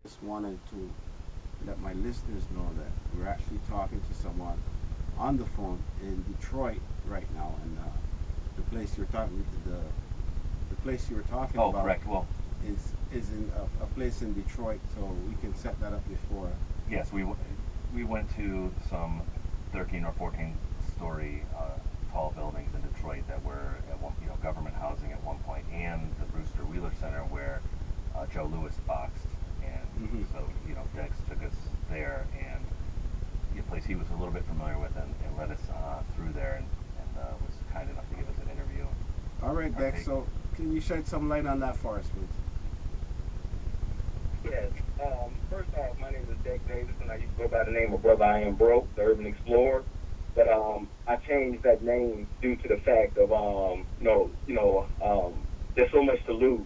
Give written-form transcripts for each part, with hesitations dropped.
just wanted to let my listeners know that we're actually talking to someone on the phone in Detroit right now, and the place you're talking the place you were talking Oh, about correct. Well, is in a place in Detroit, so we can set that up before. yes, we went to some 13 or 14 story tall buildings in Detroit that were at one, government housing at one point, and the Brewster Wheeler Center where Joe Louis boxed, and Hmm. so Dex took us there, and a place he was a little bit familiar with, and led us through there, and was kind enough to give us an interview. All right, Our Dex. take. So can you shed some light on that for us, please? Yes. First off, my name is Dex Davison. I used to go by the name of Brother I Am Broke, the Urban Explorer. But I changed that name due to the fact of there's so much to lose.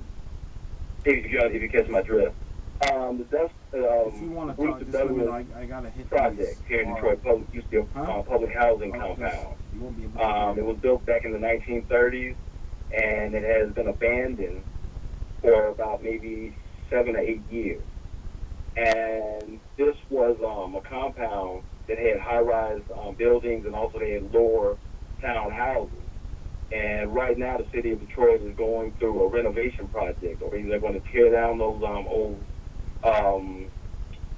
If you catch my drift. If you The want to Brewster talk, just let me know. Douglas I gotta hit these project here in hard. Detroit used to be Huh? a public housing Oh, just compound. you won't be able to hear It me. was built back in the 1930s, and it has been abandoned for about maybe 7 or 8 years. And this was a compound that had high-rise buildings, and also they had lower town houses. And right now, the city of Detroit is going through a renovation project, or either they're going to tear down those old um,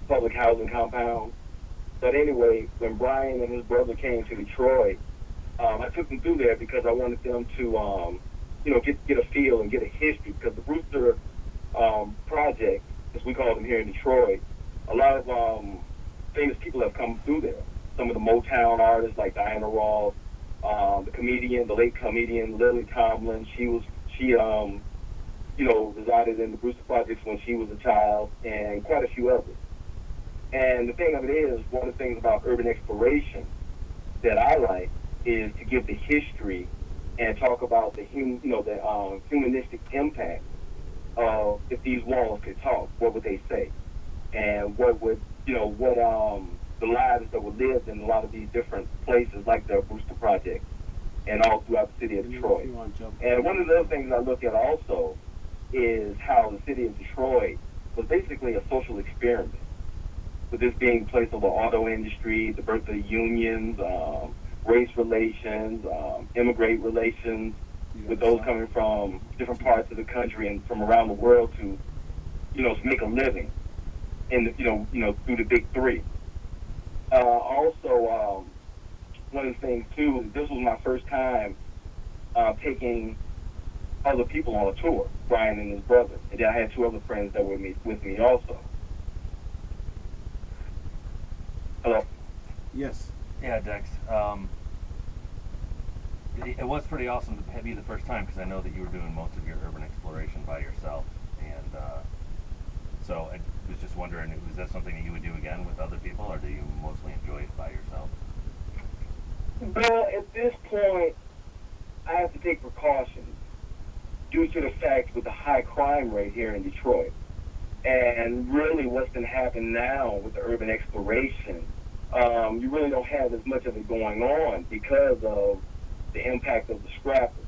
public housing compounds. But anyway, when Brian and his brother came to Detroit, I took them through there because I wanted them to, get a feel and get a history. Because the Brewster project, as we call them here in Detroit, a lot of famous people have come through there. Some of the Motown artists like Diana Ross, the comedian, the late comedian Lily Tomlin. She resided in the Brewster projects when she was a child, and quite a few others. And the thing of it is, one of the things about urban exploration that I like is to give the history and talk about the humanistic impact of if these walls could talk, what would they say? And what the lives that were lived in a lot of these different places like the Brewster Project and all throughout the city of And then if Detroit. you want to jump And in, one of the other things I look at also is how the city of Detroit was basically a social experiment, with this being the place of the auto industry, the birth of the unions, race relations, immigrant relations, you with gotta those stop. coming from different Keep parts of the country and from around the world to make a living through the big three. Also, one of the things too is this was my first time taking other people on a tour, Brian and his brother, and then I had two other friends that were with me also. Hello. Yes. Yeah, Dex. It was pretty awesome to be the first time because I know that you were doing most of your urban exploration by yourself, and so I was just wondering, was that something that you would do again with other people, or do you mostly enjoy it by yourself? Well, at this point, I have to take precautions due to the fact with the high crime rate here in Detroit. And really, what's been happening now with the urban exploration, you really don't have as much of it going on because of the impact of the scrappers.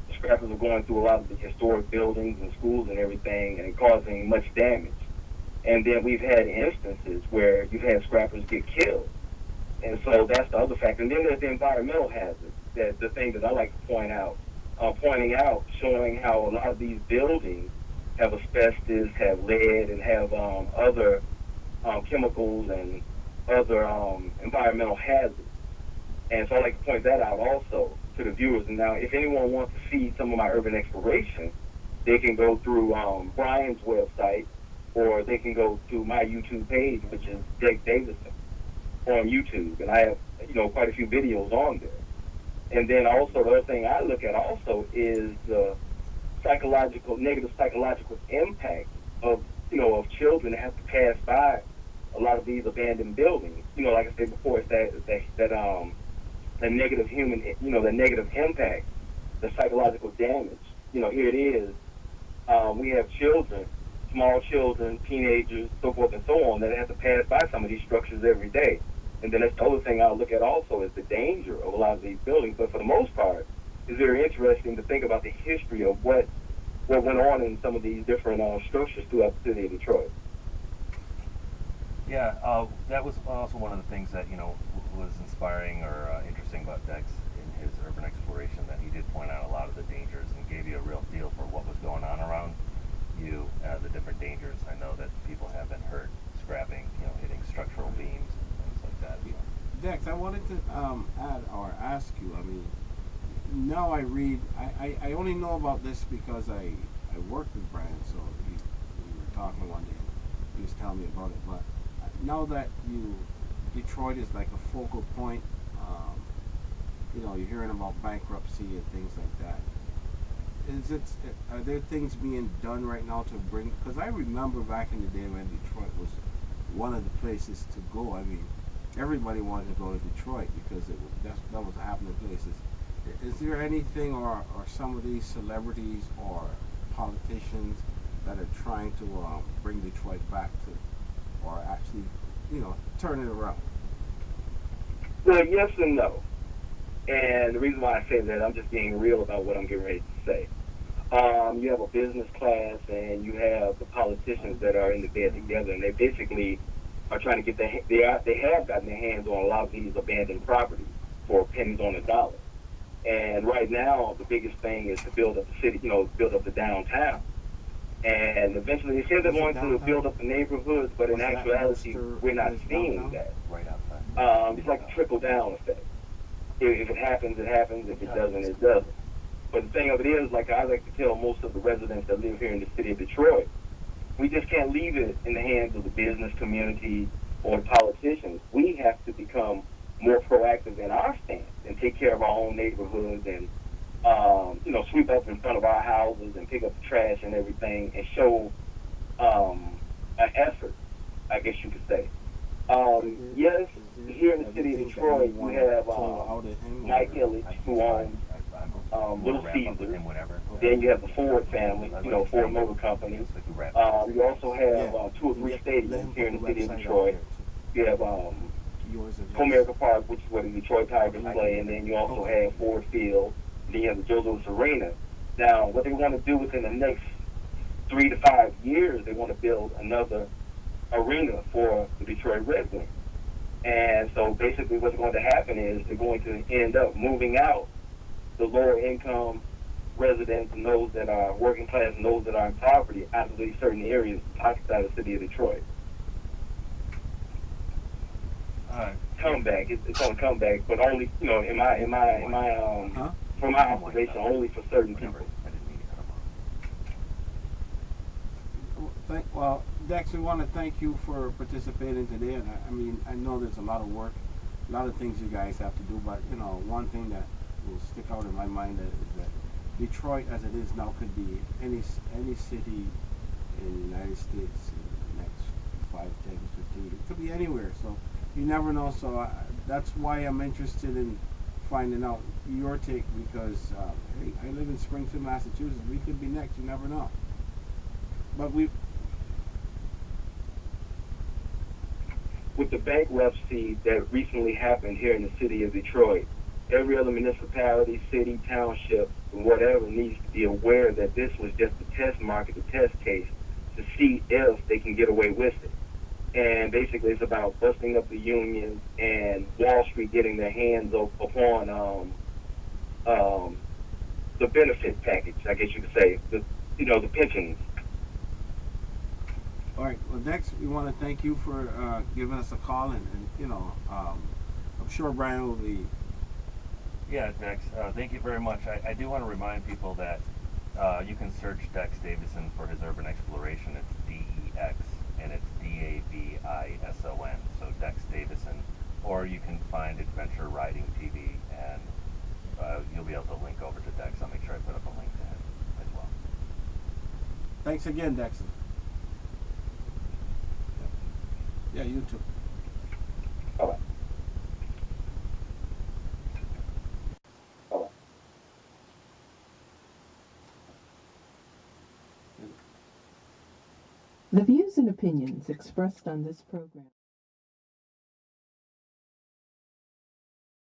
The scrappers are going through a lot of the historic buildings and schools and everything and causing much damage. And then we've had instances where you've had scrappers get killed. And so that's the other factor. And then there's the environmental hazards, that the thing that I like to pointing out, showing how a lot of these buildings have asbestos, have lead, and have other chemicals and other environmental hazards. And so I like to point that out also to the viewers. And now, if anyone wants to see some of my urban exploration, they can go through Brian's website, or they can go to my YouTube page, which is Dex Davison on YouTube, and I have quite a few videos on there. And then also the other thing I look at also is the negative psychological impact of children that have to pass by a lot of these abandoned buildings. Like I said before, it's that negative the negative impact, the psychological damage. Here it is. We have children, small children, teenagers, so forth and so on, that have to pass by some of these structures every day. And then that's the other thing I'll look at also is the danger of a lot of these buildings. But for the most part, it's very interesting to think about the history of what went on in some of these different structures throughout the city of Detroit. Yeah, that was also one of the things that was inspiring or interesting about Dex in his urban exploration. That he did point out a lot of the dangers and gave you a real feel for what was going on around you, the different dangers. I know that people have been hurt scrapping, hitting structural beams and things like that. So. Dex, I wanted to add or ask you. I mean, now I read. I only know about this because I worked with Brian, so we were talking one day. And he was telling me about it. But now that Detroit is like a focal point. You're hearing about bankruptcy and things like that. Are there things being done right now to bring? Because I remember back in the day when Detroit was one of the places to go. I mean, everybody wanted to go to Detroit because that was a happening place. Is there anything, or some of these celebrities or politicians that are trying to bring Detroit back to, or actually, turn it around? Well, yes and no. And the reason why I say that, I'm just being real about what I'm getting ready to say. You have a business class, and you have the politicians that are in the bed together, and they basically are trying to get they have gotten their hands on a lot of these abandoned properties for pennies on the dollar. And right now, the biggest thing is to build up the city, build up the downtown. And eventually, they say they're Was it going to build downtown? up the neighborhoods, but in Was that actuality, Worcester we're not place seeing downtown? that. Right outside. It's like a trickle down effect. If it happens, it happens. If it doesn't, it doesn't. But the thing of it is, like I like to tell most of the residents that live here in the city of Detroit, we just can't leave it in the hands of the business community or the politicians. We have to become more proactive in our stance and take care of our own neighborhoods and sweep up in front of our houses and pick up the trash and everything and show an effort, I guess you could say. Yes, here in the city of Everything that you Detroit, you want to have pull out of him? Mike Or, Ilitch, who owns I'm Little wrap up with Caesars. him whenever. Then you have the Ford family, I'd like to Ford thank Motor you. Company. Yes, like we wrap You also have yeah, two or and three let stadiums him here put in the the city of website out Detroit. there too. You have Yours or his? Comerica Park, which is where the Detroit Tigers play, and then you also Okay. have Ford Field, and then you have the Joe Louis Arena. Now, what they want to do within the next 3 to 5 years, they want to build another arena for the Detroit Red Wings. And so basically what's going to happen is they're going to end up moving out the lower income residents and those that are working class and those that are in poverty out of these certain areas, pockets out of the city of Detroit. Comeback, it's on a comeback, but only, Huh? from my observation, only for certain Whatever. people. I didn't mean to cut him off. Well, Dex, we want to thank you for participating today. And I mean, I know there's a lot of work, a lot of things you guys have to do. But one thing that will stick out in my mind is that Detroit, as it is now, could be any city in the United States in the next 5, 10, 15. It could be anywhere. So you never know. So that's why I'm interested in finding out your take because hey, I live in Springfield, Massachusetts. We could be next. You never know. But With the bankruptcy that recently happened here in the city of Detroit, every other municipality, city, township, whatever needs to be aware that this was just a test market, a test case to see if they can get away with it. And basically, it's about busting up the unions and Wall Street getting their hands upon um, the benefit package, I guess you could say, the pensions. All right. Well, Dex, we want to thank you for giving us a call, and I'm sure Brian will be. Yeah, Dex, thank you very much. I do want to remind people that you can search Dex Davison for his urban exploration. It's DEX, and it's DAVISON, so Dex Davison. Or you can find Adventure Riding TV, and you'll be able to link over to Dex. I'll make sure I put up a link to him as well. Thanks again, Dex. Yeah, you too. Bye-bye. Bye-bye. The views and opinions expressed on this program